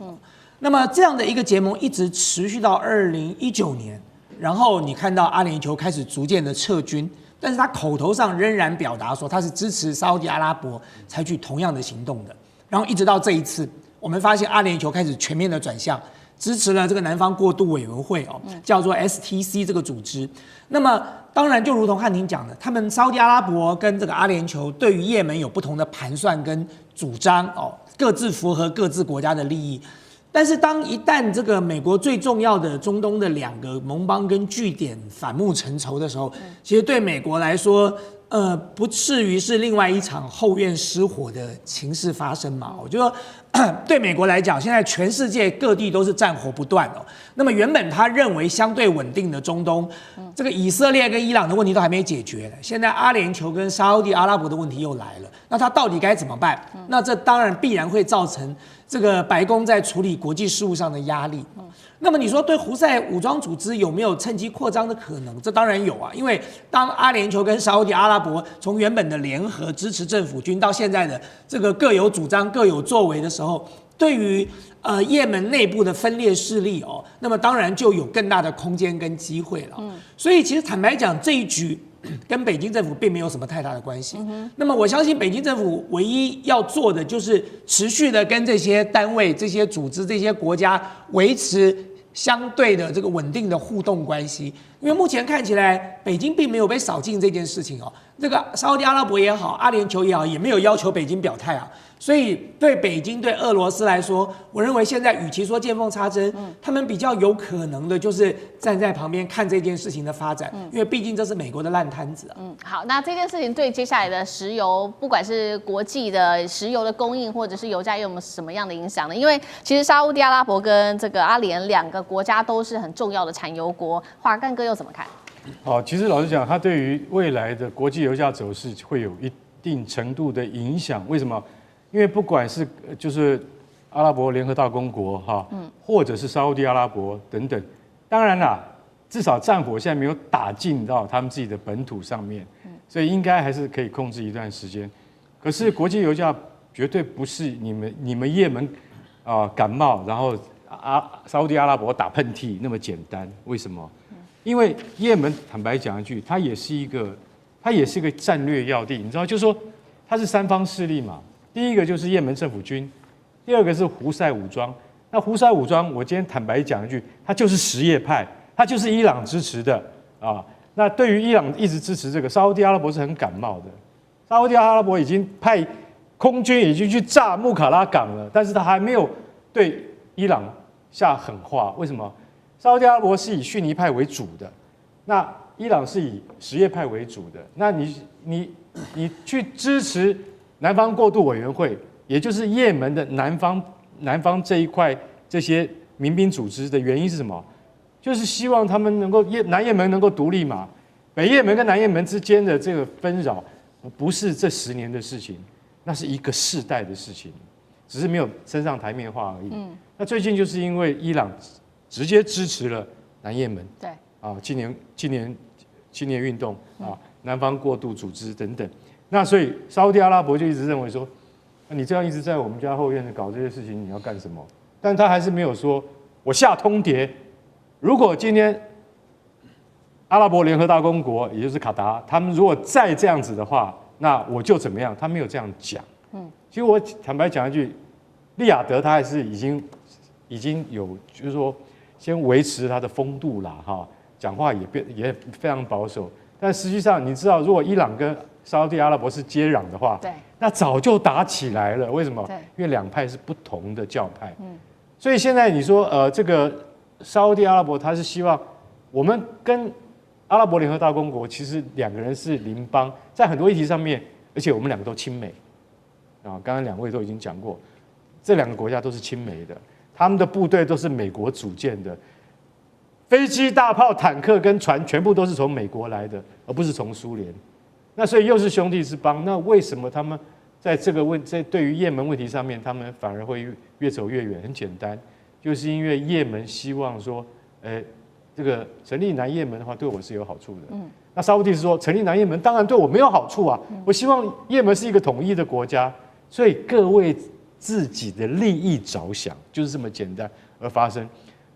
那么这样的一个结盟一直持续到2019年，然后你看到阿联酋开始逐渐的撤军。但是他口头上仍然表达说他是支持沙烏地阿拉伯采取同样的行动的，然后一直到这一次，我们发现阿联酋开始全面的转向，支持了这个南方过渡委员会哦，叫做 STC 这个组织。那么当然就如同汉庭讲的，他们沙特阿拉伯跟这个阿联酋对于也门有不同的盘算跟主张哦，各自符合各自国家的利益。但是当一旦这个美国最重要的中东的2个盟邦跟据点反目成仇的时候，其实对美国来说，不至于是另外一场后院失火的情势发生嘛？我觉得对美国来讲，现在全世界各地都是战火不断哦。那么原本他认为相对稳定的中东，这个以色列跟伊朗的问题都还没解决呢，现在阿联酋跟沙特阿拉伯的问题又来了，那他到底该怎么办？那这当然必然会造成这个白宫在处理国际事务上的压力。那么你说对胡塞武装组织有没有趁机扩张的可能？这当然有啊，因为当阿联酋跟沙特阿拉伯从原本的联合支持政府军到现在的这个各有主张、各有作为的时候，对于也门内部的分裂势力哦，那么当然就有更大的空间跟机会了。所以其实坦白讲，这一局跟北京政府并没有什么太大的关系。那么我相信北京政府唯一要做的就是持续的跟这些单位、这些组织、这些国家维持相对的这个稳定的互动关系，因为目前看起来北京并没有被扫进这件事情哦。这个沙特阿拉伯也好，阿联酋也好，也没有要求北京表态啊。所以对北京、对俄罗斯来说，我认为现在与其说见缝插针，他们比较有可能的就是站在旁边看这件事情的发展，因为毕竟这是美国的烂摊子啊。好，那这件事情对接下来的石油，不管是国际的石油的供应，或者是油价，有没有什么样的影响呢？因为其实沙烏地阿拉伯跟这个阿联2个国家都是很重要的产油国，华干哥又怎么看？好，其实老实讲，它对于未来的国际油价走势会有一定程度的影响。为什么？因为不管是就是阿拉伯联合大公国哈，或者是沙烏地阿拉伯等等，当然啦，至少战火现在没有打进到他们自己的本土上面，所以应该还是可以控制一段时间。可是国际油价绝对不是你们也门感冒，然后沙烏地阿拉伯打喷嚏那么简单。为什么？因为也门坦白讲一句，它也是一个战略要地，你知道，就是说它是3方势力嘛。第一个就是也门政府军，第2个是胡塞武装。那胡塞武装，我今天坦白讲一句，它就是什叶派，它就是伊朗支持的啊。那对于伊朗一直支持这个，沙烏地阿拉伯是很感冒的。沙烏地阿拉伯已经派空军已经去炸穆卡拉港了，但是他还没有对伊朗下狠话。为什么？沙烏地阿拉伯是以逊尼派为主的，那伊朗是以什叶派为主的。那你去支持南方过渡委员会，也就是也门的南方这一块这些民兵组织的原因是什么？就是希望他们能够南也门能够独立嘛。北也门跟南也门之间的这个纷扰，不是这10年的事情，那是一个世代的事情，只是没有升上台面化而已。那最近就是因为伊朗直接支持了南也门，对啊，青年运动啊，南方过渡组织等等。那所以沙烏地阿拉伯就一直认为说，你这样一直在我们家后院搞这些事情，你要干什么？但他还是没有说，我下通牒，如果今天阿拉伯联合大公国，也就是卡达，他们如果再这样子的话，那我就怎么样？他没有这样讲。其实我坦白讲一句，利雅得他还是已经有，就是说先维持他的风度啦，哈，讲话也非常保守。但实际上，你知道，如果伊朗跟沙烏地阿拉伯是接壤的话，对，那早就打起来了。为什么？因为2派是不同的教派。所以现在你说，这个沙烏地阿拉伯，他是希望我们跟阿拉伯联合大公国，其实2个人是邻邦，在很多议题上面，而且我们2个都亲美啊。刚刚2位都已经讲过，这2个国家都是亲美的，他们的部队都是美国组建的。飞机、大炮、坦克跟船全部都是从美国来的，而不是从苏联。那所以又是兄弟之邦，那为什么他们在对于也门问题上面，他们反而会越走越远？很简单，就是因为也门希望说，这个成立南也门的话，对我是有好处的。那沙烏地是说，成立南也门当然对我没有好处啊，我希望也门是一个统一的国家，所以各为自己的利益着想，就是这么简单而发生。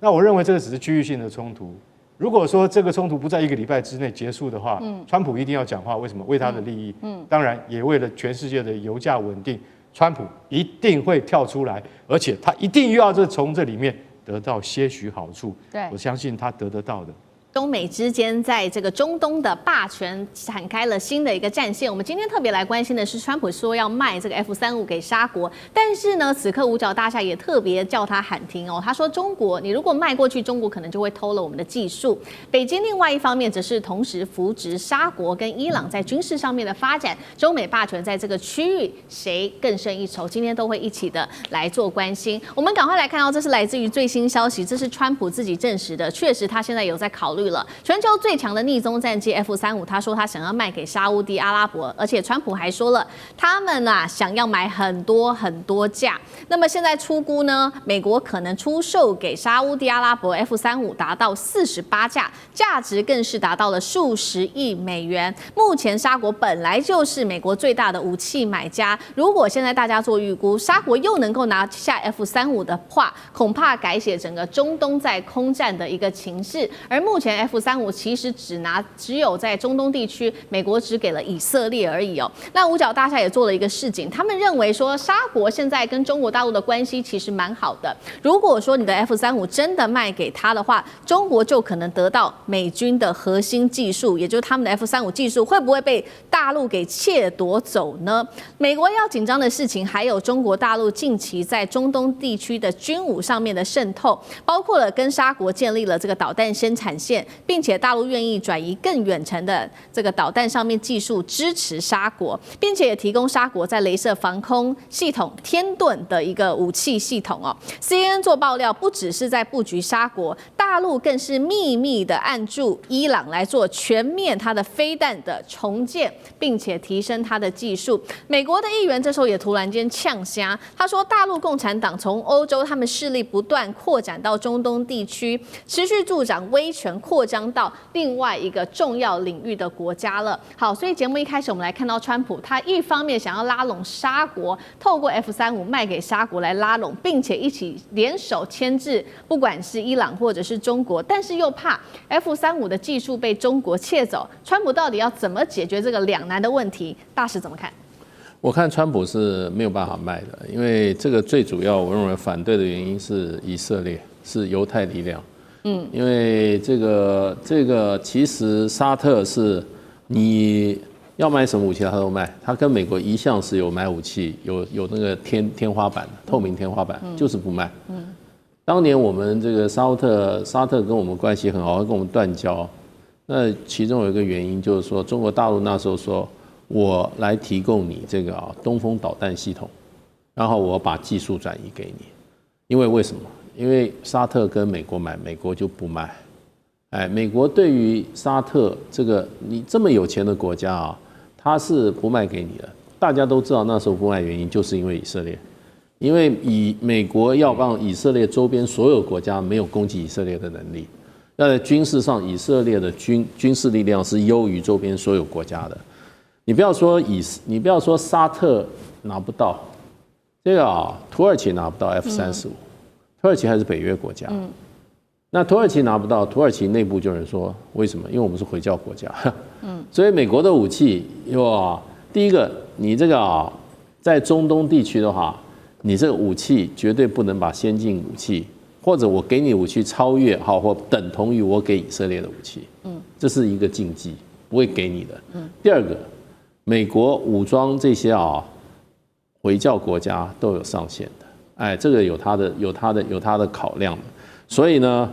那我认为这个只是区域性的冲突。如果说这个冲突不在1个礼拜之内结束的话，川普一定要讲话。为什么？为他的利益。当然也为了全世界的油价稳定，川普一定会跳出来，而且他一定又要从这里面得到些许好处。对，我相信他得得到的。中美之间在这个中东的霸权展开了新的一个战线。我们今天特别来关心的是，川普说要卖这个 F-35给沙国，但是呢，此刻五角大厦也特别叫他喊停哦。他说，中国你如果卖过去，中国可能就会偷了我们的技术。北京另外一方面则是同时扶植沙国跟伊朗在军事上面的发展，中美霸权在这个区域谁更胜一筹？今天都会一起的来做关心。我们赶快来看到，这是来自于最新消息，这是川普自己证实的，确实他现在有在考虑了全球最强的逆踪战机 F-35，他说他想要卖给沙烏地阿拉伯，而且川普还说了，他们想要买很多很多架。那么现在初估呢，美国可能出售给沙烏地阿拉伯 F-35达到48架，价值更是达到了数十亿美元。目前沙国本来就是美国最大的武器买家，如果现在大家做预估，沙国又能够拿下 F-35的话，恐怕改写整个中东在空战的一个情势。而目前 F-35其实只有在中东地区，美国只给了以色列而已哦。那五角大厦也做了一个示警，他们认为说沙国现在跟中国大陆的关系其实蛮好的。如果说你的 F-35真的卖给他的话，中国就可能得到美军的核心技术，也就是他们的 F-35技术会不会被大陆给窃夺走呢？美国要紧张的事情还有中国大陆近期在中东地区的军武上面的渗透，包括了跟沙国建立了这个导弹生产线，并且大陆愿意转移更远程的这个导弹上面技术支持沙国，并且也提供沙国在雷射防空系统天盾的一个武器系统哦。CNN 做爆料，不只是在布局沙国，大陆更是秘密的按住伊朗来做全面它的飞弹的重建，并且提升它的技术。美国的议员这时候也突然间呛瞎，他说大陆共产党从欧洲他们势力不断扩展到中东地区，持续助长威权扩张到另外一个重要领域的国家了。好，所以节目一开始我们来看到川普，他一方面想要拉拢沙国，透过 F-35卖给沙国来拉拢，并且一起联手牵制不管是伊朗或者是中国，但是又怕 F-35的技术被中国窃走。川普到底要怎么解决这个两难的问题？大使怎么看？我看川普是没有办法卖的，因为这个最主要，我认为反对的原因是以色列，是犹太力量。因为这个其实沙特是你要买什么武器他都卖，他跟美国一向是有买武器，有那个天花板的透明天花板，就是不卖。当年我们这个沙特跟我们关系很好，跟我们断交，那其中有一个原因就是说，中国大陆那时候说，我来提供你这个东风导弹系统，然后我把技术转移给你，因为什么？因为沙特跟美国买，美国就不卖。美国对于沙特这个你这么有钱的国家它是不卖给你的。大家都知道那时候不卖原因就是因为以色列，因为美国要让以色列周边所有国家没有攻击以色列的能力，要在军事上以色列的军事力量是优于周边所有国家的。你不要说沙特拿不到，这个土耳其拿不到 F-35。土耳其还是北约国家，那土耳其拿不到，土耳其内部就有人说为什么？因为我们是回教国家，所以美国的武器，第一个，你这个在中东地区的话，你这个武器绝对不能把先进武器，或者我给你武器超越或等同于我给以色列的武器，这是一个禁忌，不会给你的。第二个，美国武装这些回教国家都有上限的。这个有他的考量的，所以呢，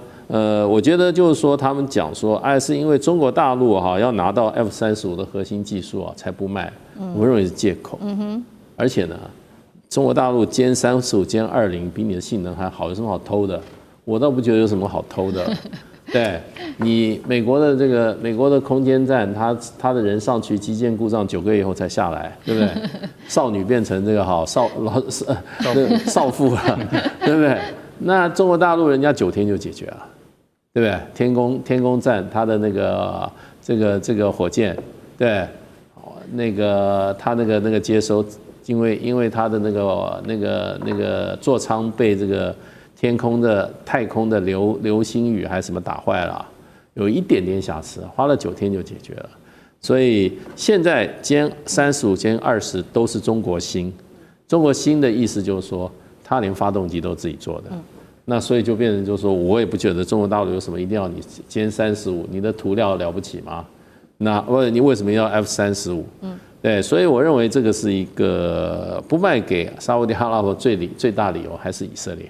我觉得就是说，他们讲说，是因为中国大陆要拿到 F-35的核心技术才不卖，我认为是借口。而且呢，中国大陆歼35、歼20比你的性能还好，有什么好偷的？我倒不觉得有什么好偷的。对你美国的空间站，他的人上去，机件故障9个月以后才下来，对不对？少女变成这个少妇了，对不对？那中国大陆人家9天就解决了，对不对？天宫站它的那个这个火箭，对，他那个接收，因为他的那个座舱被这个太空的流星雨还是什么打坏了，有一点点瑕疵，花了9天就解决了。所以现在歼35、歼20都是中国芯。中国芯的意思就是说，它连发动机都自己做的。那所以就变成就是说，我也不觉得中国大陆有什么一定要你歼35，你的涂料了不起吗？那你为什么要 F-35？对，所以我认为这个是一个不卖给沙烏地阿拉伯最大理由还是以色列。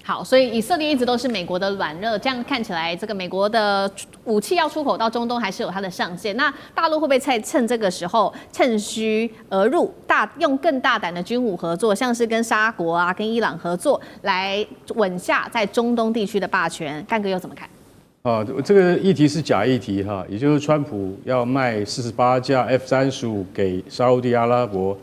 好，所以以色列一直都是美国的软肋，这样看起来，这个美国的武器要出口到中东还是有它的上限。那大陆会不会趁这个时候趁虚而入，用更大胆的军武合作，像是跟沙国啊、跟伊朗合作，来稳下在中东地区的霸权？干哥又怎么看？这个议题是假议题哈，也就是川普要卖48架 F-35给沙烏地阿拉伯，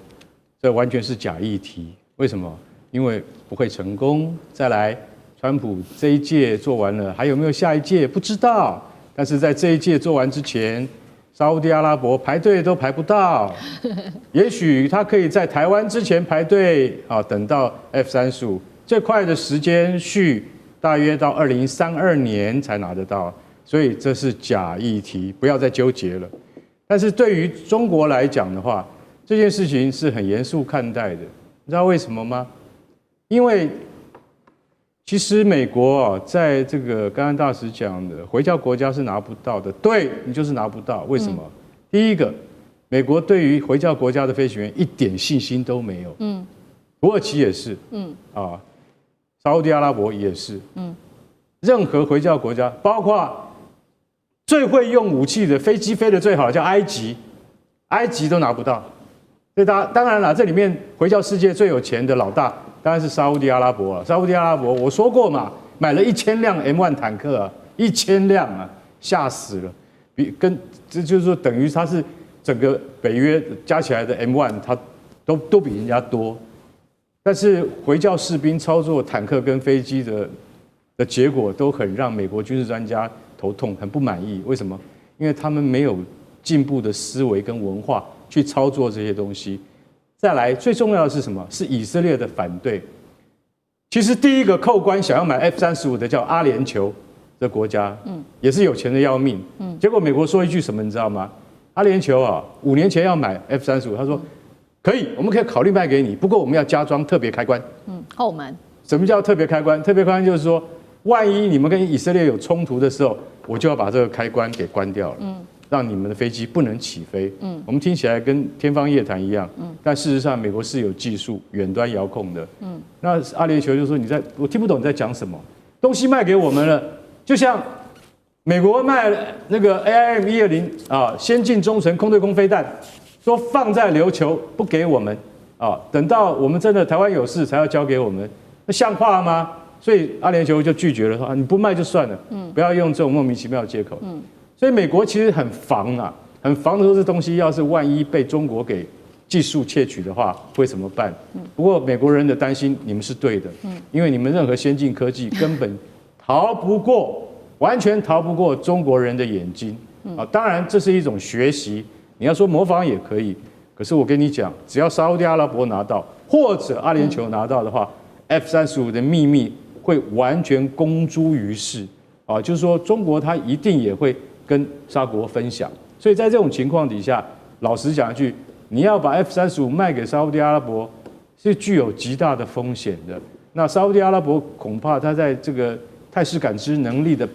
这完全是假议題。为什么？因为不会成功。再来，川普这一届做完了，还有没有下一届不知道。但是在这一届做完之前，沙烏地阿拉伯排队都排不到。也许他可以在台湾之前排队啊，等到 F-35，最快的时间大约到2032年才拿得到。所以这是假议题，不要再纠结了。但是对于中国来讲的话，这件事情是很严肃看待的。你知道为什么吗？因为其实美国啊，在这个刚刚大使讲的回教国家是拿不到的，对，你就是拿不到。为什么？第一个，美国对于回教国家的飞行员一点信心都没有。土耳其也是。沙烏地阿拉伯也是。任何回教国家，包括最会用武器的飞机飞得最好的叫埃及，埃及都拿不到。所以当然了，这里面回教世界最有钱的老大当然是沙烏地阿拉伯了。沙烏地阿拉伯我说过嘛，买了1000辆 M1 坦克啊，1000辆啊，吓死了。这就是说等于它是整个北约加起来的 M1，它都比人家多。但是回教士兵操作坦克跟飞机的结果都很让美国军事专家头痛，很不满意。为什么？因为他们没有进步的思维跟文化去操作这些东西。再来，最重要的是什么？是以色列的反对。其实第一个扣关想要买 F-35的叫阿联酋这国家，也是有钱的要命。结果美国说一句什么，你知道吗？阿联酋啊，5年前要买 F-35，他说可以，我们可以考虑卖给你，不过我们要加装特别开关。后门。什么叫特别开关？特别开关就是说，万一你们跟以色列有冲突的时候，我就要把这个开关给关掉了。让你们的飞机不能起飞。我们听起来跟天方夜谭一样。但事实上，美国是有技术远端遥控的。那阿联酋就说我听不懂你在讲什么，东西卖给我们了，就像美国卖那个 AIM-120啊，先进中程空对空飞弹，说放在琉球不给我们啊，等到我们真的台湾有事才要交给我们，那像话吗？所以阿联酋就拒绝了，说你不卖就算了，不要用这种莫名其妙的借口。所以美国其实很防啊，很防的说这东西要是万一被中国给技术窃取的话，会怎么办？不过美国人的担心你们是对的，因为你们任何先进科技根本完全逃不过中国人的眼睛啊。当然这是一种学习，你要说模仿也可以，可是我跟你讲，只要沙烏地阿拉伯拿到或者阿联酋拿到的话，F-35的秘密会完全公诸于世啊，就是说中国它一定也会跟沙国分享。所以在这种情况底下，老实讲一句，你要把 F-35卖给沙烏地阿拉伯是具有极大的风险的。那沙烏地阿拉伯恐怕它在这个态势感知能力的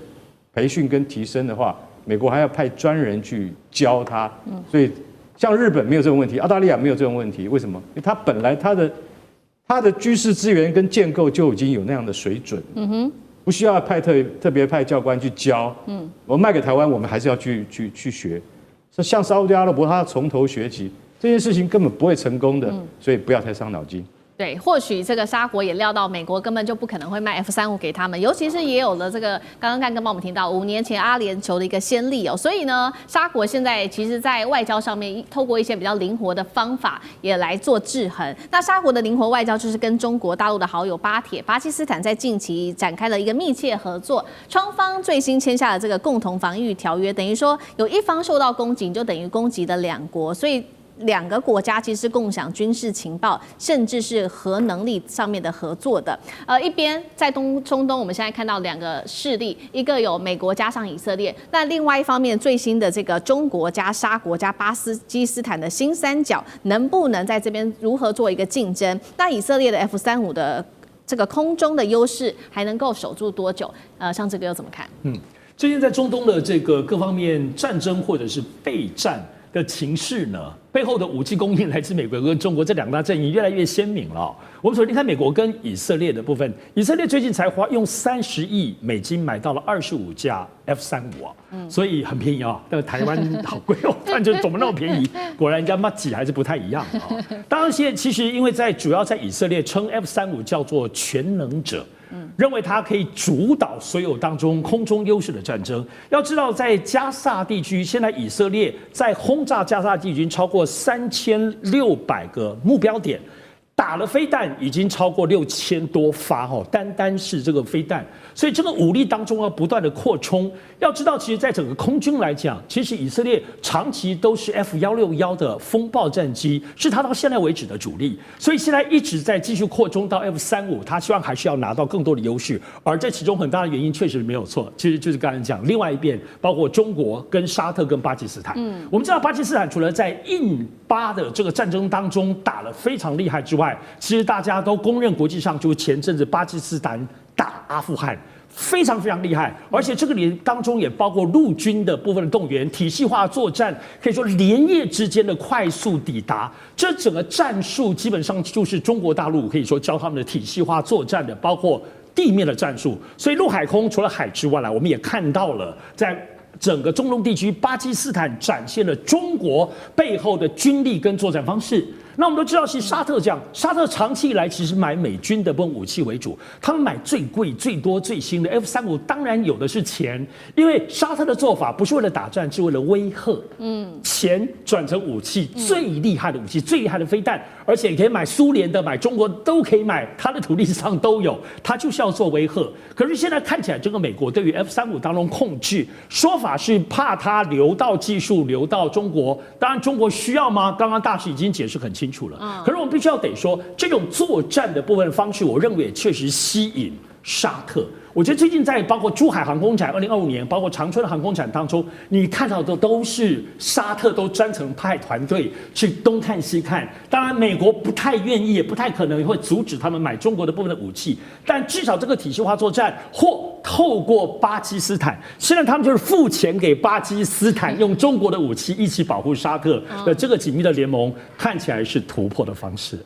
培训跟提升的话，美国还要派专人去教他。所以像日本没有这种问题，澳大利亚没有这种问题，为什么？因为它本来它的军事资源跟建构就已经有那样的水准。不需要特别派教官去教。我卖给台湾，我们还是要去学。像沙烏地阿拉伯，他要从头学起，这件事情根本不会成功的，所以不要太伤脑筋。对，或许这个沙国也料到美国根本就不可能会卖 F-35给他们，尤其是也有了这个刚刚干哥帮我们听到5年前阿联酋的一个先例哦，所以呢，沙国现在其实在外交上面透过一些比较灵活的方法也来做制衡。那沙国的灵活外交就是跟中国大陆的好友巴基斯坦在近期展开了一个密切合作，双方最新签下了这个共同防御条约，等于说有一方受到攻击，就等于攻击了2国，所以2个国家其实共享军事情报，甚至是核能力上面的合作的。一边在中东，我们现在看到2个势力，一个有美国加上以色列，那另外一方面最新的这个中国加沙国加巴基斯坦的新三角，能不能在这边如何做一个竞争？那以色列的 F-35的这个空中的优势还能够守住多久？像这个又怎么看？最近在中东的这个各方面战争或者是备战的情势呢，背后的武器供应来自美国跟中国这两大阵营越来越鲜明了。我们首先看美国跟以色列的部分，以色列最近才用30亿美金买到了25架 F-35啊，所以很便宜啊。但台湾好贵哦，但就怎么那么便宜？果然人家妈几还是不太一样啊。当然，其实因为主要在以色列称 F-35叫做全能者。认为它可以主导所有当中空中优势的战争。要知道，在加萨地区，现在以色列在轰炸加萨地区超过3600个目标点。打了飞弹已经超过6000多发哦，单是这个飞弹，所以这个武力当中要不断的扩充。要知道，其实，在整个空军来讲，其实以色列长期都是 F161的风暴战机，是它到现在为止的主力，所以现在一直在继续扩充到 F-35，它希望还是要拿到更多的优势。而这其中很大的原因确实没有错，其实就是刚才讲，另外一边包括中国跟沙特跟巴基斯坦。我们知道巴基斯坦除了在印巴的这个战争当中打了非常厉害之外，其实大家都公认，国际上就前阵子巴基斯坦打阿富汗非常非常厉害，而且这个里当中也包括陆军的部分的动员，体系化作战，可以说连夜之间的快速抵达，这整个战术基本上就是中国大陆可以说教他们的体系化作战的，包括地面的战术。所以陆海空除了海之外，我们也看到了在整个中东地区，巴基斯坦展现了中国背后的军力跟作战方式。那我们都知道，其实沙特这样，沙特长期以来其实买美军的武器为主，他们买最贵、最多、最新的 F-35，当然有的是钱，因为沙特的做法不是为了打战，是为了威吓，钱转成武器，最厉害的武器、最厉害的飞弹，而且可以买苏联的、买中国都可以买，他的土地上都有，他就是要做威吓。可是现在看起来，这个美国对于 F-35当中控制，说法是怕它流到技术流到中国，当然中国需要吗？刚刚大使已经解释很清楚了。可是我们必须要得说，这种作战的部分方式，我认为也确实吸引沙特。我觉得最近在包括珠海航空展2025年，包括长春航空展当中，你看到的都是沙特都专程派团队去东看西看。当然，美国不太愿意，也不太可能会阻止他们买中国的部分的武器，但至少这个体系化作战或透过巴基斯坦，现在他们就是付钱给巴基斯坦，用中国的武器一起保护沙特的这个紧密的联盟，看起来是突破的方式。